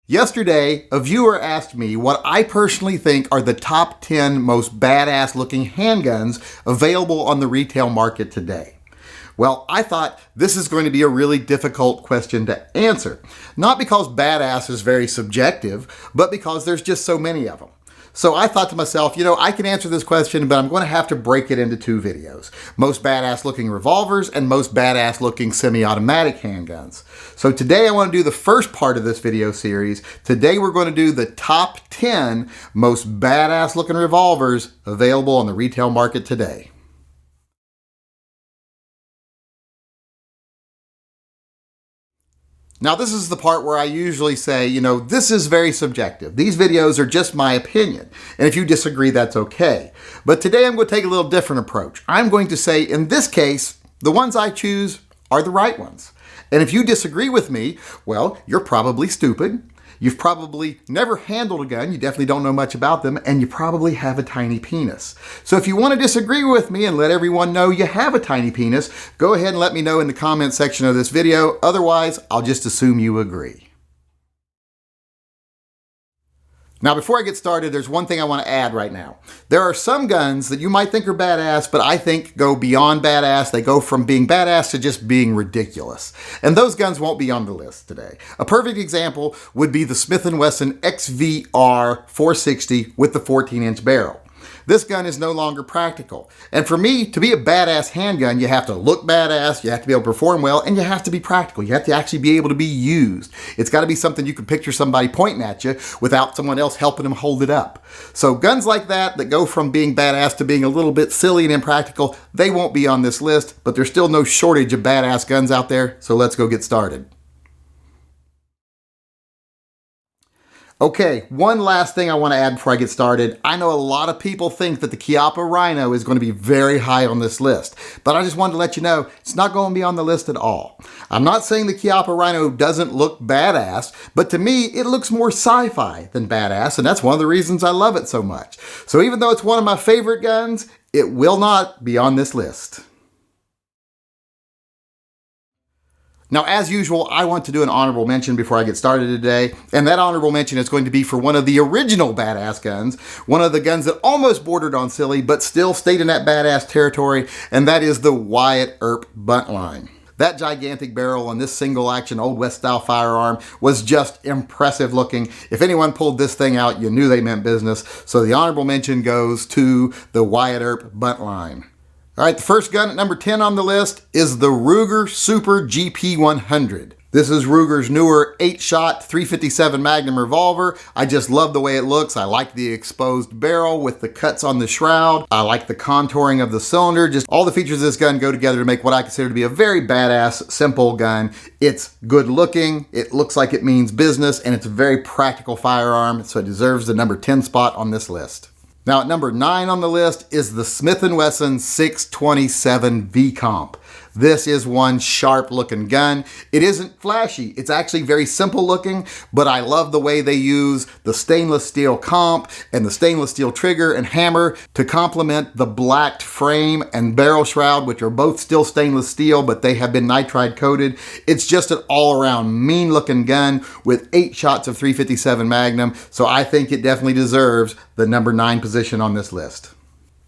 Yesterday, a viewer asked me what I personally think are the top 10 most badass looking handguns available on the retail market today. Well, I thought this is going to be a really difficult question to answer. Not because badass is very subjective, but because there's just so many of them. So I thought to myself, I can answer this question, but I'm going to have to break it into two videos. Most badass looking revolvers and most badass looking semi-automatic handguns. So today I want to do the first part of this video series. Today we're going to do the top 10 most badass looking revolvers available on the retail market today. Now, this is the part where I usually say, this is very subjective. These videos are just my opinion. And if you disagree, that's okay. But today I'm going to take a little different approach. I'm going to say, in this case, the ones I choose are the right ones. And if you disagree with me, well, you're probably stupid. You've probably never handled a gun, you definitely don't know much about them, and you probably have a tiny penis. So if you want to disagree with me and let everyone know you have a tiny penis, go ahead and let me know in the comment section of this video. Otherwise, I'll just assume you agree. Now, before I get started, there's one thing I want to add right now. There are some guns that you might think are badass, but I think go beyond badass. They go from being badass to just being ridiculous. And those guns won't be on the list today. A perfect example would be the Smith & Wesson XVR 460 with the 14-inch barrel. This gun is no longer practical. And for me, to be a badass handgun, you have to look badass, you have to be able to perform well, and you have to be practical. You have to actually be able to be used. It's got to be something you can picture somebody pointing at you without someone else helping them hold it up. So guns like that go from being badass to being a little bit silly and impractical, they won't be on this list, but there's still no shortage of badass guns out there, so let's go get started. Okay, one last thing I want to add before I get started. I know a lot of people think that the Chiappa Rhino is going to be very high on this list, but I just wanted to let you know it's not going to be on the list at all. I'm not saying the Chiappa Rhino doesn't look badass, but to me, it looks more sci-fi than badass, and that's one of the reasons I love it so much. So even though it's one of my favorite guns, it will not be on this list. Now, as usual, I want to do an honorable mention before I get started today, and that honorable mention is going to be for one of the original badass guns, one of the guns that almost bordered on silly, but still stayed in that badass territory, and that is the Wyatt Earp Buntline. That gigantic barrel on this single action Old West style firearm was just impressive looking. If anyone pulled this thing out, you knew they meant business, so the honorable mention goes to the Wyatt Earp Buntline. All right, the first gun at number 10 on the list is the Ruger Super GP100. This is Ruger's newer 8-shot 357 Magnum revolver. I just love the way it looks. I like the exposed barrel with the cuts on the shroud. I like the contouring of the cylinder. Just all the features of this gun go together to make what I consider to be a very badass, simple gun. It's good looking, it looks like it means business, and it's a very practical firearm, so it deserves the number 10 spot on this list. Now at number 9 on the list is the Smith & Wesson 627 V-Comp. This is one sharp looking gun. It isn't flashy. It's actually very simple looking, but I love the way they use the stainless steel comp and the stainless steel trigger and hammer to complement the blacked frame and barrel shroud, which are both still stainless steel, but they have been nitride coated. It's just an all around mean looking gun with 8 shots of 357 Magnum. So I think it definitely deserves the number 9 position on this list.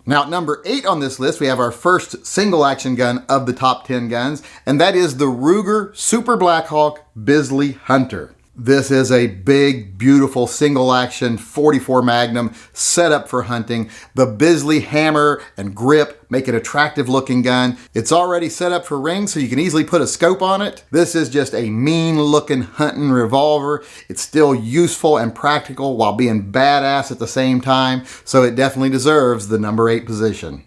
Now at number 8 on this list, we have our first single action gun of the top 10 guns, and that is the Ruger Super Blackhawk Bisley Hunter. This is a big, beautiful single action 44 Magnum set up for hunting. The Bisley hammer and grip make an attractive looking gun. It's already set up for rings, so you can easily put a scope on it. This is just a mean looking hunting revolver. It's still useful and practical while being badass at the same time, so it definitely deserves the number 8 position.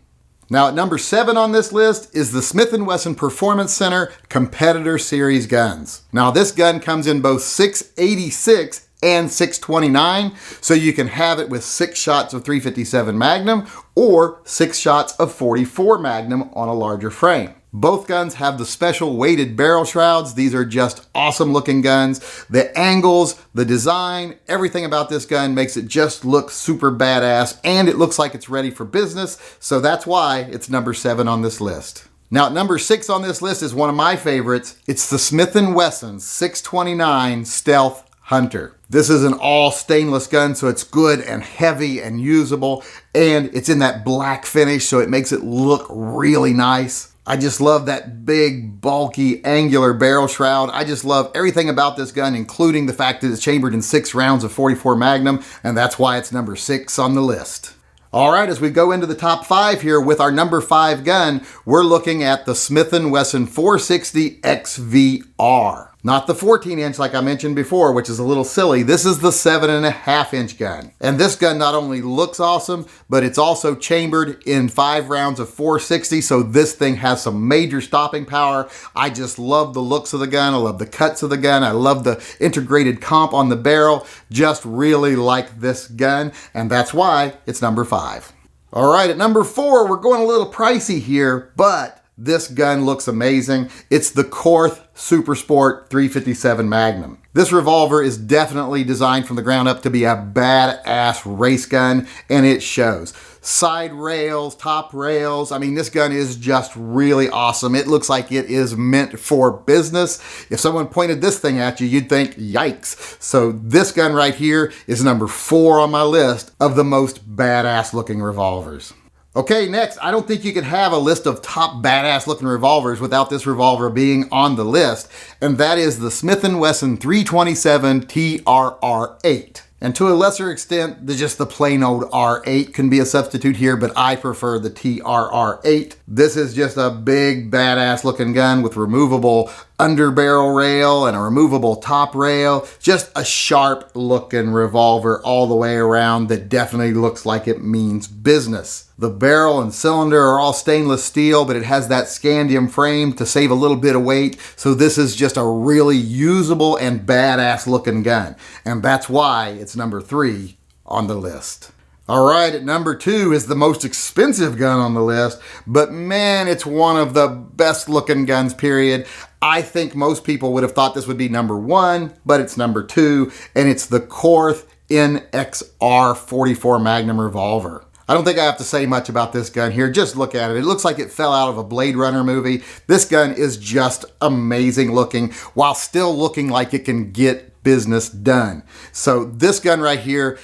Now at number 7 on this list is the Smith & Wesson Performance Center Competitor Series guns. Now this gun comes in both 686 and 629, so you can have it with 6 shots of 357 Magnum or 6 shots of 44 Magnum on a larger frame. Both guns have the special weighted barrel shrouds. These are just awesome looking guns. The angles, the design, everything about this gun makes it just look super badass, and it looks like it's ready for business, so that's why it's number 7 on this list. Now at number 6 on this list is one of my favorites. It's the Smith & Wesson 629 Stealth Hunter. This is an all stainless gun, so it's good and heavy and usable, and it's in that black finish, so it makes it look really nice. I just love that big, bulky, angular barrel shroud. I just love everything about this gun, including the fact that it's chambered in 6 rounds of .44 Magnum, and that's why it's number 6 on the list. All right, as we go into the top 5 here with our number 5 gun, we're looking at the Smith & Wesson 460 XVR. Not the 14-inch like I mentioned before, which is a little silly. This is the 7.5-inch gun. And this gun not only looks awesome, but it's also chambered in 5 rounds of 460, so this thing has some major stopping power. I just love the looks of the gun. I love the cuts of the gun. I love the integrated comp on the barrel. Just really like this gun, and that's why it's number 5. All right, at number 4, we're going a little pricey here, but this gun looks amazing. It's the Korth Super Sport 357 Magnum. This revolver is definitely designed from the ground up to be a badass race gun, and it shows. Side rails, top rails. I mean, this gun is just really awesome. It looks like it is meant for business. If someone pointed this thing at you, you'd think, yikes. So this gun right here is number 4 on my list of the most badass looking revolvers. Okay, next, I don't think you could have a list of top badass looking revolvers without this revolver being on the list, and that is the Smith & Wesson 327 TRR8. And to a lesser extent, just the plain old R8 can be a substitute here, but I prefer the TRR8. This is just a big badass looking gun with removable underbarrel rail and a removable top rail. Just a sharp looking revolver all the way around that definitely looks like it means business. The barrel and cylinder are all stainless steel, but it has that scandium frame to save a little bit of weight. So this is just a really usable and badass looking gun. And that's why it's number 3 on the list. All right, at number 2 is the most expensive gun on the list, but man, it's one of the best looking guns, period. I think most people would have thought this would be number 1, but it's number 2, and it's the Korth NXR 44 Magnum revolver. I don't think I have to say much about this gun here. Just look at it. It looks like it fell out of a Blade Runner movie. This gun is just amazing looking while still looking like it can get business done. So this gun right here,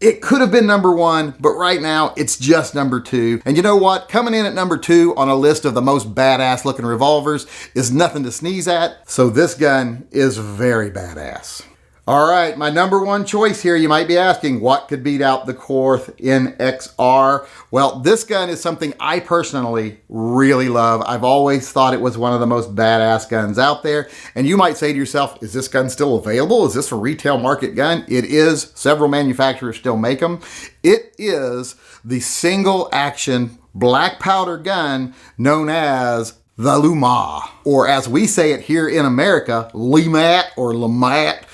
it could have been number 1, but right now it's just number 2. And you know what? Coming in at number 2 on a list of the most badass looking revolvers is nothing to sneeze at. So this gun is very badass. All right, my number 1 choice here, you might be asking, what could beat out the Korth NXR? Well, this gun is something I personally really love. I've always thought it was one of the most badass guns out there. And you might say to yourself, is this gun still available? Is this a retail market gun? It is. Several manufacturers still make them. It is the single action black powder gun known as the Luma, or as we say it here in America, Limat or Lamat.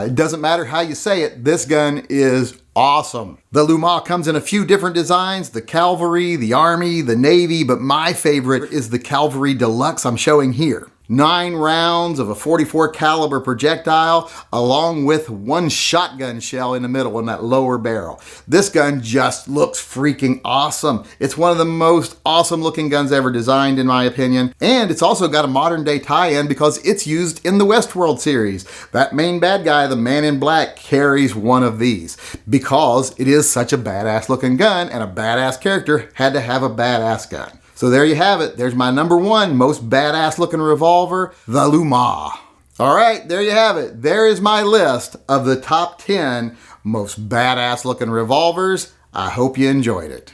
It doesn't matter how you say it, this gun is awesome. The Luma comes in a few different designs, the Cavalry, the Army, the Navy, but my favorite is the Cavalry Deluxe I'm showing here. 9 rounds of a .44 caliber projectile, along with 1 shotgun shell in the middle in that lower barrel. This gun just looks freaking awesome. It's one of the most awesome looking guns ever designed, in my opinion. And it's also got a modern day tie-in because it's used in the Westworld series. That main bad guy, the Man in Black, carries one of these because it is such a badass looking gun, and a badass character had to have a badass gun. So there you have it. There's my number 1 most badass looking revolver, the Luma. All right, there you have it. There is my list of the top 10 most badass looking revolvers. I hope you enjoyed it.